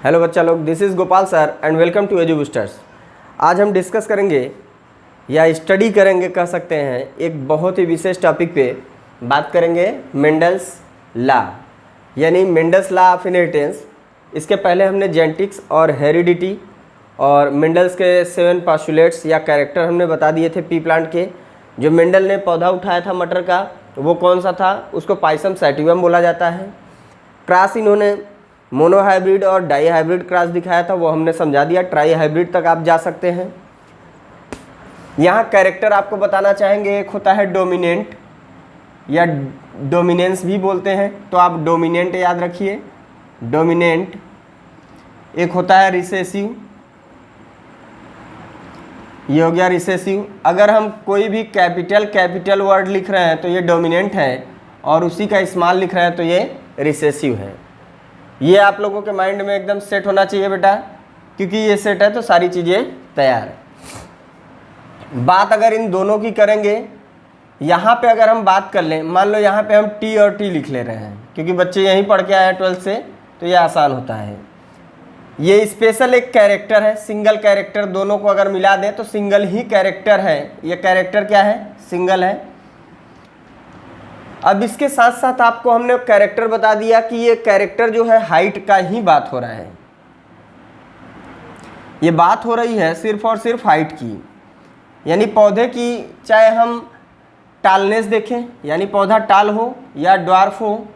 Hello बच्चा लोग, this is Gopal sir and welcome to Edu Boosters. आज हम डिस्कस करेंगे या स्टडी करेंगे कह सकते हैं एक बहुत ही विशेष टॉपिक पे बात करेंगे, मेंडल्स लॉ यानी मेंडल्स लॉ ऑफ इनहेरिटेंस। इसके पहले हमने जेनेटिक्स और हेरिडिटी और मेंडल्स के 7 पोस्टुलेट्स या कैरेक्टर हमने बता दिए थे पी प्लांट के। जो मेंडल ने पौधा उठाया था मटर का, वो कौन सा था? उसको पाइसम सैटिवम बोला जाता है। क्रॉस इन्होंने मोनो हाइब्रिड और डाई हाइब्रिड क्रॉस दिखाया था, वो हमने समझा दिया। ट्राई हाइब्रिड तक आप जा सकते हैं। यहाँ कैरेक्टर आपको बताना चाहेंगे, एक होता है डोमिनेंट या डोमिनेंस भी बोलते हैं, तो आप डोमिनेंट याद रखिए, डोमिनेंट। एक होता है रिसेसिव, ये हो गया रिसेसिव। अगर हम कोई भी कैपिटल वर्ड लिख रहे हैं तो ये डोमिनेंट है, और उसी का स्मॉल लिख रहे हैं तो ये रिसेसिव है। ये आप लोगों के माइंड में एकदम सेट होना चाहिए बेटा, क्योंकि ये सेट है तो सारी चीज़ें तैयार है। बात अगर इन दोनों की करेंगे, यहाँ पे अगर हम बात कर लें, मान लो यहाँ पे हम टी और टी लिख ले रहे हैं, क्योंकि बच्चे यहीं पढ़ के आए हैं 12th से, तो ये आसान होता है। ये स्पेशल एक कैरेक्टर है, सिंगल कैरेक्टर। दोनों को अगर मिला दें तो सिंगल ही कैरेक्टर है। ये कैरेक्टर क्या है? सिंगल है। अब इसके साथ साथ आपको हमने कैरेक्टर बता दिया कि ये कैरेक्टर जो है हाइट का ही बात हो रहा है। ये बात हो रही है सिर्फ और सिर्फ हाइट की, यानी पौधे की, चाहे हम टालनेस देखें, यानी पौधा टाल हो या ड्वार्फ हो।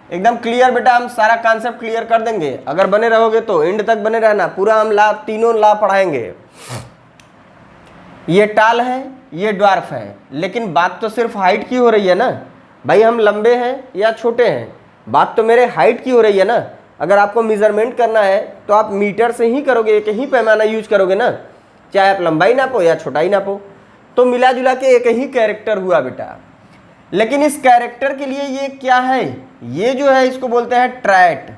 एकदम क्लियर बेटा, हम सारा कॉन्सेप्ट क्लियर कर देंगे। अगर बने रहोगे तो एंड तक बने रहना, पूरा हम ला तीनों ला पढ़ाएंगे। ये टाल है, ये ड्वार्फ है, लेकिन बात तो सिर्फ हाइट की हो रही है ना भाई। हम लंबे हैं या छोटे हैं, बात तो मेरे हाइट की हो रही है ना। अगर आपको मेजरमेंट करना है तो आप मीटर से ही करोगे, एक ही पैमाना यूज करोगे ना, चाहे आप लंबाई नापो या छोटाई नापो। तो मिला जुला के एक ही कैरेक्टर हुआ बेटा। लेकिन इस कैरेक्टर के लिए ये क्या है? ये जो है इसको बोलते हैं ट्रैट।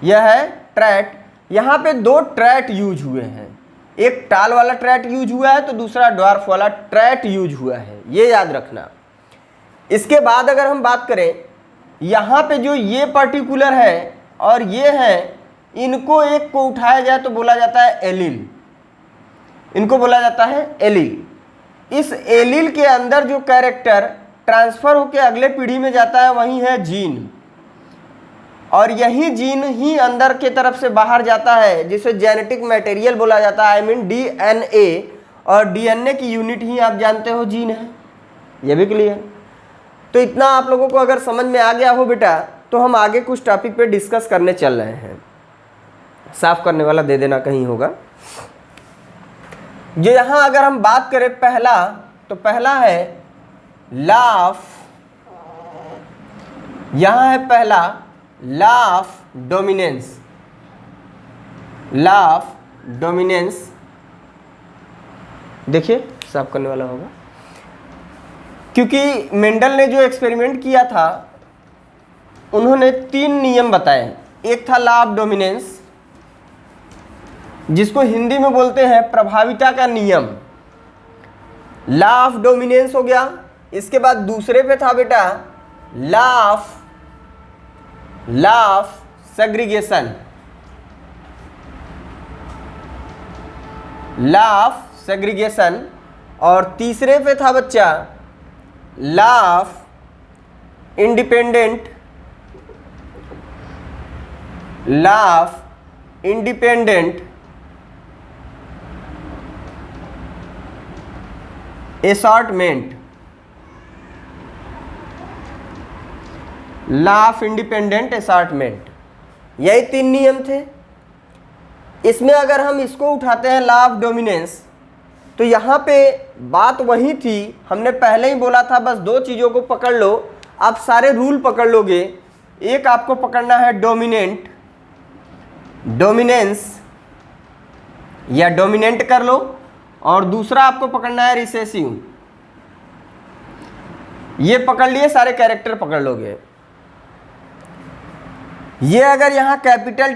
यह है ट्रैट। यहाँ पे 2 ट्रैट यूज हुए हैं, एक टाल वाला ट्रैट यूज हुआ है तो दूसरा ड्वार्फ वाला ट्रैट यूज हुआ है, ये याद रखना। इसके बाद अगर हम बात करें, यहाँ पे जो ये पर्टिकुलर है और ये है, इनको एक को उठाया जाए तो बोला जाता है एलील। इनको बोला जाता है एलील। इस एलील के अंदर जो कैरेक्टर ट्रांसफर होकर अगले पीढ़ी में जाता है वही है जीन, और यही जीन ही अंदर के तरफ से बाहर जाता है, जिसे जेनेटिक मटेरियल बोला जाता है। आई मीन डीएनए, और डीएनए की यूनिट ही आप जानते हो जीन है। ये भी क्लियर? तो इतना आप लोगों को अगर समझ में आ गया हो बेटा, तो हम आगे कुछ टॉपिक पे डिस्कस करने चल रहे हैं। साफ करने वाला दे देना कहीं होगा। जो यहाँ अगर हम बात करें पहला, तो पहला है लॉ ऑफ, यहाँ है पहला law of dominance. Law of dominance, देखिए साफ करने वाला होगा, क्योंकि मेंडल ने जो एक्सपेरिमेंट किया था उन्होंने 3 नियम बताए। एक था लॉ ऑफ डोमिनेंस, जिसको हिंदी में बोलते हैं प्रभाविता का नियम। लॉ ऑफ डोमिनेंस हो गया। इसके बाद दूसरे पे था बेटा law of segregation. Law of segregation. और तीसरे पे था बच्चा law of independent. Law of independent assortment. Law of independent assortment, यही 3 नियम थे। इसमें अगर हम इसको उठाते हैं लॉ ऑफ डोमिनेंस, तो यहाँ पे बात वही थी, हमने पहले ही बोला था, बस 2 चीज़ों को पकड़ लो, आप सारे रूल पकड़ लोगे। एक आपको पकड़ना है डोमिनेंट, डोमिनेंस या डोमिनेंट कर लो, और दूसरा आपको पकड़ना है रिसेसिव। ये पकड़ लिए, सारे कैरेक्टर पकड़ लोगे। ये अगर यहाँ कैपिटल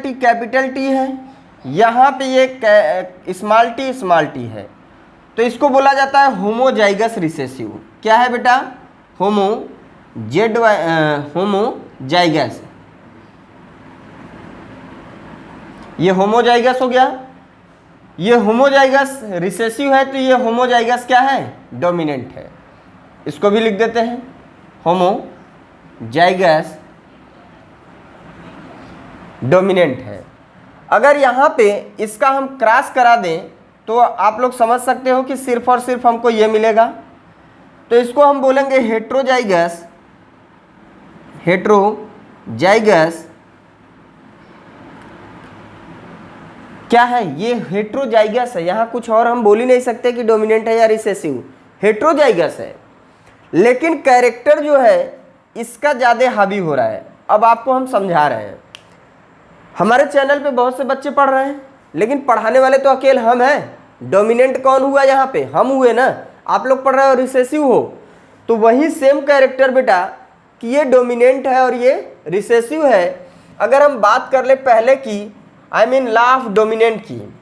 टी है, यहाँ पे ये स्मॉल टी है, तो इसको बोला जाता है होमोजाइगस रिसेसिव। क्या है बेटा? होमोजाइगस। ये होमोजाइगस हो गया, ये होमोजाइगस रिसेसिव है, तो ये होमोजाइगस क्या है, डोमिनेंट है। इसको भी लिख देते हैं, होमोजाइगस डोमिनेंट है। अगर यहाँ पे इसका हम क्रॉस करा दें तो आप लोग समझ सकते हो कि सिर्फ और सिर्फ हमको ये मिलेगा, तो इसको हम बोलेंगे हेट्रोजाइगस, हेट्रोजाइगस क्या है, ये हेट्रोजाइगस है। यहाँ कुछ और हम बोल ही नहीं सकते कि डोमिनेंट है या रिसेसिव, हेट्रोजाइगस है, लेकिन कैरेक्टर जो है इसका ज़्यादा हावी हो रहा है। अब आपको हम समझा रहे हैं, हमारे चैनल पे बहुत से बच्चे पढ़ रहे हैं, लेकिन पढ़ाने वाले तो अकेले हम हैं। डोमिनेंट कौन हुआ यहाँ पे, हम हुए ना। आप लोग पढ़ रहे हो रिसेसिव हो, तो वही सेम कैरेक्टर बेटा कि ये डोमिनेंट है और ये रिसेसिव है। अगर हम बात कर ले पहले की, I mean law of dominant की,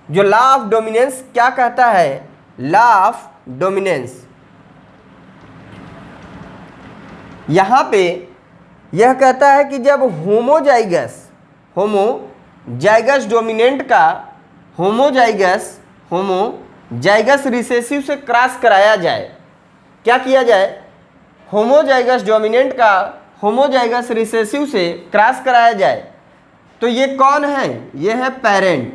जो लॉ ऑफ डोमिनेंस क्या कहता है, लॉ ऑफ डोमिनेंस यहाँ पे यह कहता है कि जब होमोजाइगस डोमिनेंट का होमोजाइगस रिसेसिव से क्रॉस कराया जाए, क्या किया जाए, होमोजाइगस डोमिनेंट का होमोजाइगस रिसेसिव से क्रॉस कराया जाए, तो ये कौन है, ये है पेरेंट,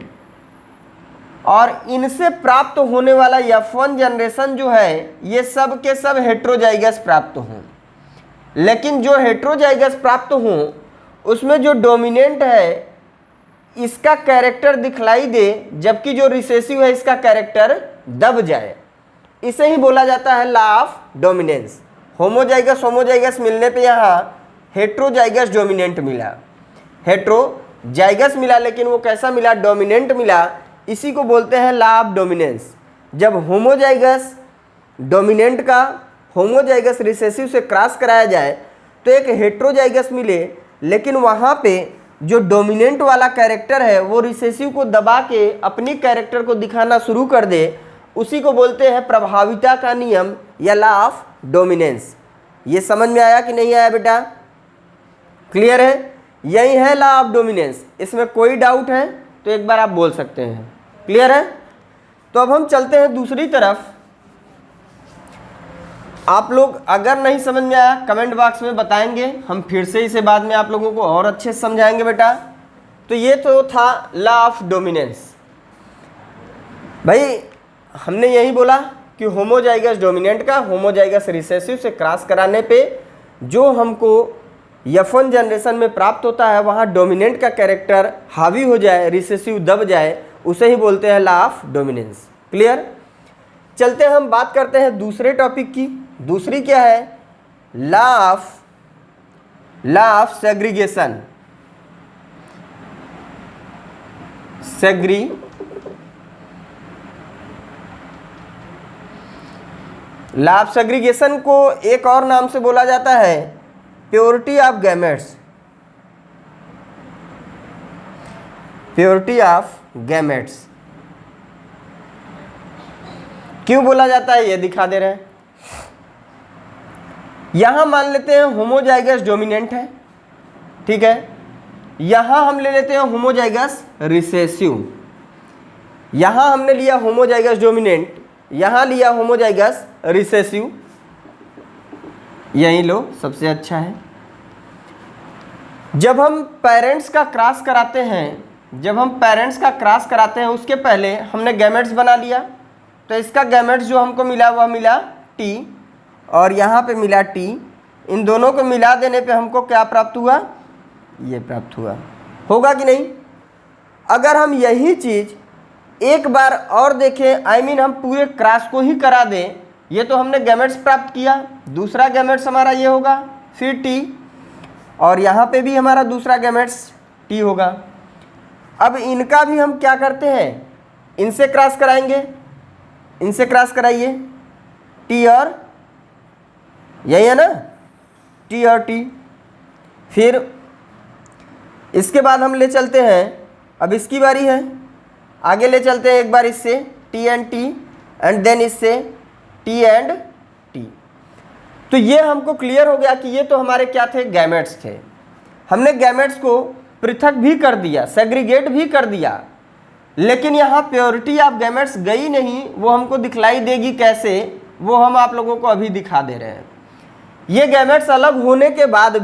और इनसे प्राप्त होने वाला F1 जनरेशन जो है ये सब के सब हेट्रोजाइगस प्राप्त हों। लेकिन जो हेट्रोजाइगस प्राप्त हों उसमें जो डोमिनेंट है इसका कैरेक्टर दिखलाई दे, जबकि जो रिसेसिव है इसका कैरेक्टर दब जाए। इसे ही बोला जाता है लॉ ऑफ डोमिनेंस। होमोजाइगस मिलने पे यहाँ हेट्रोजाइगस डोमिनेंट मिला, हेट्रोजाइगस मिला, लेकिन वो कैसा मिला, डोमिनेंट मिला। इसी को बोलते हैं लॉ ऑफ डोमिनेंस। जब होमोजाइगस डोमिनेंट का होमोजाइगस रिसेसिव से क्रॉस कराया जाए तो एक हेट्रोजाइगस मिले, लेकिन वहाँ पे जो डोमिनेंट वाला कैरेक्टर है वो रिसेसिव को दबा के अपनी कैरेक्टर को दिखाना शुरू कर दे, उसी को बोलते हैं प्रभाविता का नियम या लॉ ऑफ डोमिनेंस। ये समझ में आया कि नहीं आया बेटा, क्लियर है, यही है लॉ ऑफ डोमिनेंस। इसमें कोई डाउट है तो एक बार आप बोल सकते हैं, क्लियर है। तो अब हम चलते हैं दूसरी तरफ। आप लोग अगर नहीं समझ में आया कमेंट बॉक्स में बताएंगे, हम फिर से इसे बाद में आप लोगों को और अच्छे से समझाएंगे बेटा। तो ये तो था लॉ ऑफ डोमिनेंस। भाई हमने यही बोला कि होमोजाइगस डोमिनेंट का होमोजाइगस रिसेसिव से क्रॉस कराने पे जो हमको F1 जनरेशन में प्राप्त होता है वहाँ डोमिनेंट का कैरेक्टर हावी हो जाए, रिसेसिव दब जाए, उसे ही बोलते हैं लॉ ऑफ डोमिनेंस। क्लियर। चलते हैं हम बात करते हैं दूसरे टॉपिक की। दूसरी क्या है, law of segregation. Law of segregation को एक और नाम से बोला जाता है purity of gametes. Purity of gametes क्यों बोला जाता है ये दिखा दे रहे हैं। यहां मान लेते हैं होमोजाइगस डोमिनेंट है, ठीक है। यहां हम ले लेते हैं होमोजाइगस रिसेसिव। यहां हमने लिया होमोजाइगस डोमिनेंट, यहां लिया होमोजाइगस रिसेसिव। यही लो सबसे अच्छा है। जब हम पेरेंट्स का क्रॉस कराते हैं, उसके पहले हमने गैमेट्स बना लिया। तो इसका गैमेट्स जो हमको मिला वह मिला T, और यहाँ पे मिला T। इन दोनों को मिला देने पे हमको क्या प्राप्त हुआ, ये प्राप्त हुआ। होगा कि नहीं। अगर हम यही चीज़ एक बार और देखें, आई मीन हम पूरे क्रॉस को ही करा दें, ये तो हमने गैमेट्स प्राप्त किया, दूसरा गैमेट्स हमारा ये होगा, फिर T, और यहाँ पे भी हमारा दूसरा गैमेट्स T होगा। अब इनका भी हम क्या करते हैं, इनसे क्रॉस कराएंगे, इनसे क्रॉस कराइए, T और यही है ना, T और T। फिर इसके बाद हम ले चलते हैं, अब इसकी बारी है, आगे ले चलते हैं एक बार इससे T and T, and then इससे T एंड T। तो ये हमको क्लियर हो गया कि ये तो हमारे क्या थे, गैमेट्स थे। हमने गैमेट्स को पृथक भी कर दिया, सेग्रीगेट भी कर दिया, लेकिन यहाँ प्योरिटी ऑफ गैमेट्स गई नहीं। वो हमको दिखलाई देगी कैसे, वो हम आप लोगों को अभी दिखा दे रहे हैं। ये गैमेट्स अलग होने के बाद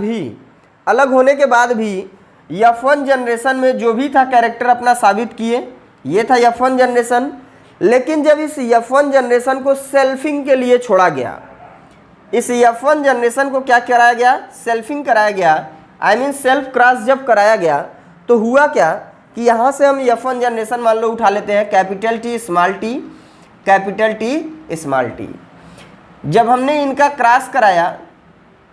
भी F1 जनरेशन में जो भी था कैरेक्टर अपना साबित किए, ये था F1 जनरेशन। लेकिन जब इस F1 जनरेशन को सेल्फिंग के लिए छोड़ा गया, इस F1 जनरेशन को क्या कराया गया, सेल्फिंग कराया गया, आई मीन सेल्फ क्रॉस जब कराया गया, तो हुआ क्या कि यहाँ से हम F1 जनरेशन मान लो उठा लेते हैं, capital T small T, capital T small T. जब हमने इनका क्रॉस कराया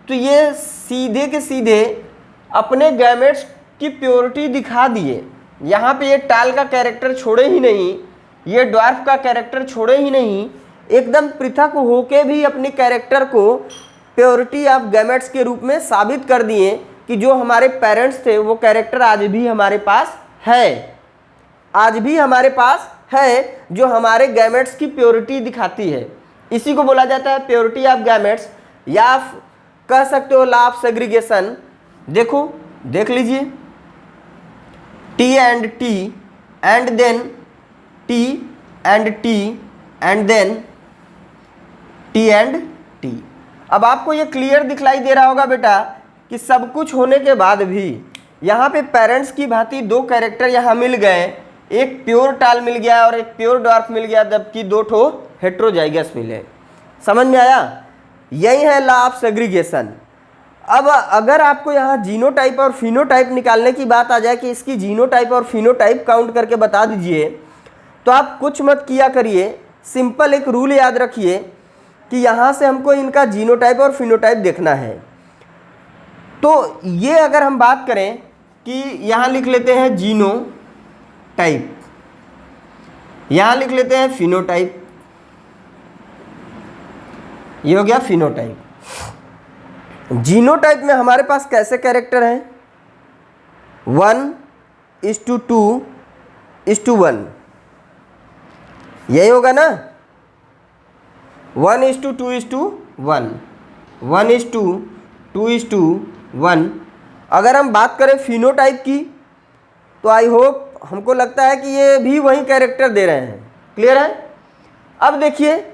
तो ये सीधे के सीधे अपने गैमेट्स की प्योरिटी दिखा दिए। यहाँ पे ये टाल का कैरेक्टर छोड़े ही नहीं, ये ड्वार्फ का कैरेक्टर छोड़े ही नहीं, एकदम पृथक होके भी अपनी कैरेक्टर को प्योरिटी ऑफ गैमेट्स के रूप में साबित कर दिए कि जो हमारे पेरेंट्स थे वो कैरेक्टर आज भी हमारे पास है, आज भी हमारे पास है, जो हमारे गैमेट्स की प्योरिटी दिखाती है। इसी को बोला जाता है प्योरिटी ऑफ गैमेट्स, या आप कह सकते हो लॉ ऑफ सेग्रीगेशन। देखो, देख लीजिए, T and T and then T and T and then T and T. अब आपको ये क्लियर दिखलाई दे रहा होगा बेटा कि सब कुछ होने के बाद भी यहाँ पे पेरेंट्स की भांति दो कैरेक्टर यहाँ मिल गए, एक प्योर टाल मिल गया और एक प्योर ड्वार्फ मिल गया, जबकि दो ठो हेट्रोजाइगस मिले। समझ में आया? यही है लॉ ऑफ सेग्रीगेशन। अब अगर आपको यहाँ जीनोटाइप और फिनोटाइप निकालने की बात आ जाए कि इसकी जीनोटाइप और फिनोटाइप काउंट करके बता दीजिए, तो आप कुछ मत किया करिए, सिंपल एक रूल याद रखिए कि यहाँ से हमको इनका जीनोटाइप और फिनोटाइप देखना है। तो ये अगर हम बात करें कि यहाँ लिख लेते हैं जीनोटाइप, यहाँ लिख लेते हैं फिनोटाइप, ये हो गया फिनोटाइप। जीनोटाइप में हमारे पास कैसे कैरेक्टर हैं, 1:2:1, यही होगा ना, 1:2:1, 1:2:1। अगर हम बात करें फिनोटाइप की तो आई होप हमको लगता है कि ये भी वही कैरेक्टर दे रहे हैं। क्लियर है? अब देखिए,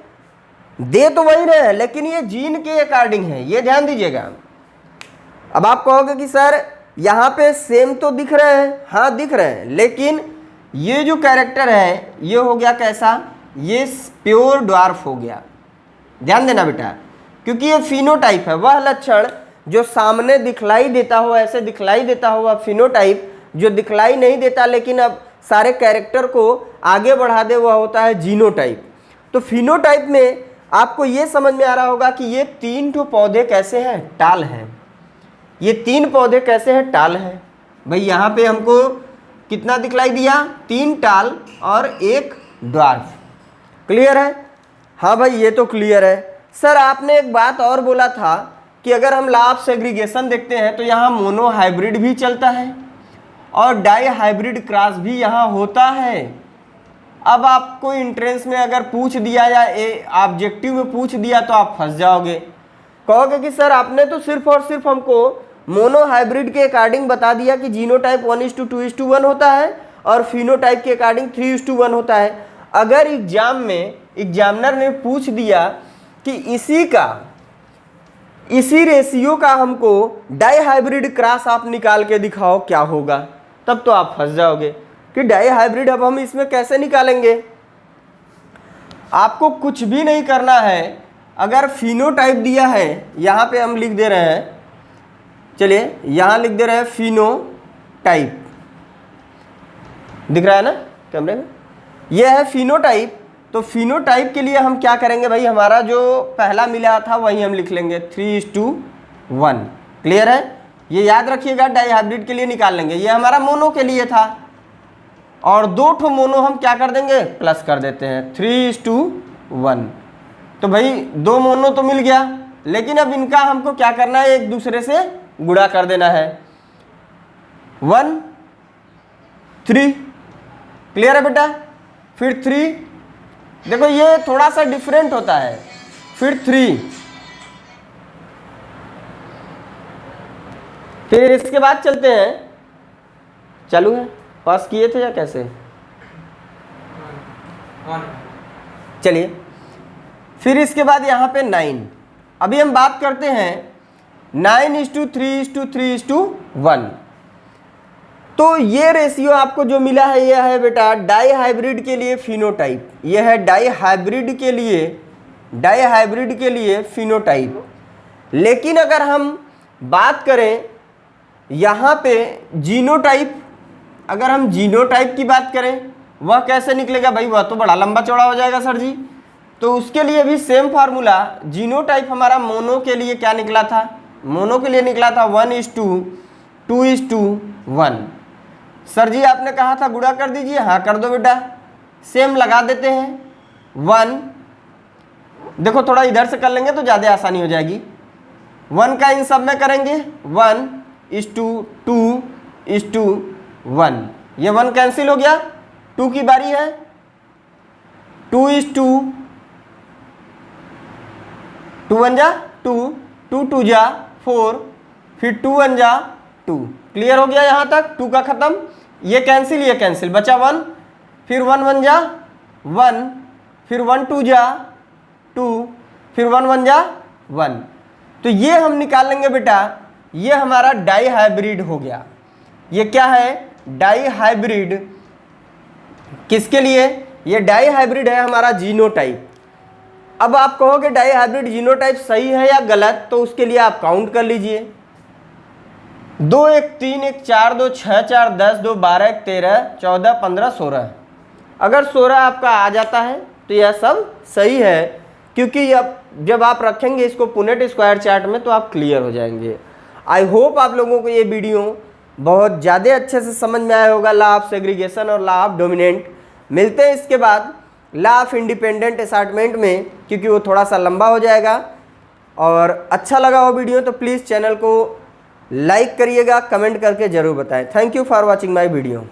दे तो वही रहे हैं लेकिन ये जीन के अकॉर्डिंग है, ये ध्यान दीजिएगा। अब आप कहोगे कि सर यहाँ पे सेम तो दिख रहे हैं, हाँ दिख रहे हैं, लेकिन ये जो कैरेक्टर है ये हो गया कैसा, ये प्योर ड्वार्फ हो गया। ध्यान देना बेटा, क्योंकि ये फिनोटाइप है, वह लक्षण जो सामने दिखलाई देता हो, ऐसे दिखलाई देता हो, वह फिनोटाइप जो दिखलाई नहीं देता लेकिन अब सारे कैरेक्टर को आगे बढ़ा दे, वह होता है जीनोटाइप। तो फिनोटाइप में आपको ये समझ में आ रहा होगा कि ये 3 ठो पौधे कैसे हैं, टाल हैं। ये 3 पौधे कैसे हैं, टाल हैं। भाई यहाँ पे हमको कितना दिखलाई दिया, 3 टाल और 1 ड्वार्फ। क्लियर है? हाँ भाई ये तो क्लियर है। सर आपने एक बात और बोला था कि अगर हम लॉ ऑफ सेग्रीगेशन देखते हैं तो यहाँ मोनो हाइब्रिड भी चलता है और डाई हाइब्रिड क्रॉस भी यहाँ होता है। अब आपको एंट्रेंस में अगर पूछ दिया या ऑब्जेक्टिव में पूछ दिया तो आप फंस जाओगे, कहोगे कि सर आपने तो सिर्फ और सिर्फ हमको मोनो हाइब्रिड के अकॉर्डिंग बता दिया कि जीनोटाइप 1:2:1 होता है और फिनोटाइप के अकॉर्डिंग 3:1 होता है। अगर एग्जाम में एग्जामिनर ने पूछ दिया कि इसी रेशियो का हमको डाई हाइब्रिड क्रॉस आप निकाल के दिखाओ क्या होगा, तब तो आप फंस जाओगे कि डाई हाइब्रिड अब हम इसमें कैसे निकालेंगे। आपको कुछ भी नहीं करना है। अगर फिनोटाइप दिया है, यहाँ पे हम लिख दे रहे हैं, चलिए यहाँ लिख दे रहे हैं फिनोटाइप, दिख रहा है ना कैमरे में, यह है फिनोटाइप। तो फिनोटाइप के लिए हम क्या करेंगे भाई, हमारा जो पहला मिला था वही हम लिख लेंगे 3:1। क्लियर है? ये याद रखिएगा, डाई हाइब्रिड के लिए निकाल लेंगे। ये हमारा मोनो के लिए था और 2 ठो मोनो हम क्या कर देंगे, प्लस कर देते हैं 3:1। तो भाई 2 मोनो तो मिल गया, लेकिन अब इनका हमको क्या करना है, एक दूसरे से गुणा कर देना है, 1 3। क्लियर है बेटा? फिर 3, देखो ये थोड़ा सा डिफरेंट होता है, फिर 3, फिर इसके बाद चलते हैं चालू है? पास किए थे या कैसे? चलिए, फिर इसके बाद यहाँ पे 9। अभी हम बात करते हैं 9:3:3:1। तो ये रेशियो आपको जो मिला है यह है बेटा डाई हाइब्रिड के लिए फिनोटाइप। यह है डाई हाइब्रिड के लिए फिनोटाइप। लेकिन अगर हम बात करें यहाँ पे जीनोटाइप, अगर हम जीनोटाइप की बात करें वह कैसे निकलेगा भाई? वह तो बड़ा लंबा चौड़ा हो जाएगा सर जी। तो उसके लिए भी सेम फार्मूला। जीनोटाइप हमारा मोनो के लिए क्या निकला था? मोनो के लिए निकला था 1:2:1। सर जी आपने कहा था गुणा कर दीजिए, हाँ कर दो बेटा, सेम लगा देते हैं 1। देखो थोड़ा इधर से कर लेंगे तो ज़्यादा आसानी हो जाएगी। 1 का इन सब में करेंगे 1:2:1। ये 1 कैंसिल हो गया, 2 की बारी है 2:2, 2 1 जा 2, 2 2 जा 4, फिर 2 1 जा 2। क्लियर हो गया यहाँ तक? 2 का खत्म, ये कैंसिल, बचा 1, फिर 1 1 जा 1, फिर 1 2 जा 2, फिर 1 1 जा 1। तो ये हम निकाल लेंगे बेटा, ये हमारा डाई हाइब्रिड हो गया। ये क्या है? Dihybrid. किसके लिए? ये डाई हाइब्रिड है हमारा जीनोटाइप। अब आप कहोगे डाई हाइब्रिड जीनोटाइप सही है या गलत, तो उसके लिए आप काउंट कर लीजिए। 2 1 3 1 4 2 6 4 10 2 12 1 13 14 15 16। अगर 16 आपका आ जाता है तो यह सब सही है, क्योंकि अब जब आप रखेंगे इसको पुनेट स्क्वायर चार्ट में तो आप क्लियर हो जाएंगे। आई होप आप लोगों को ये वीडियो बहुत ज़्यादा अच्छे से समझ में आया होगा, लॉ ऑफ सेग्रीगेशन और लॉ ऑफ डोमिनेंट। मिलते हैं इसके बाद लॉ ऑफ इंडिपेंडेंट असार्टमेंट में, क्योंकि वो थोड़ा सा लंबा हो जाएगा। और अच्छा लगा हो वीडियो तो प्लीज़ चैनल को लाइक करिएगा, कमेंट करके ज़रूर बताएं। Thank you for watching my video.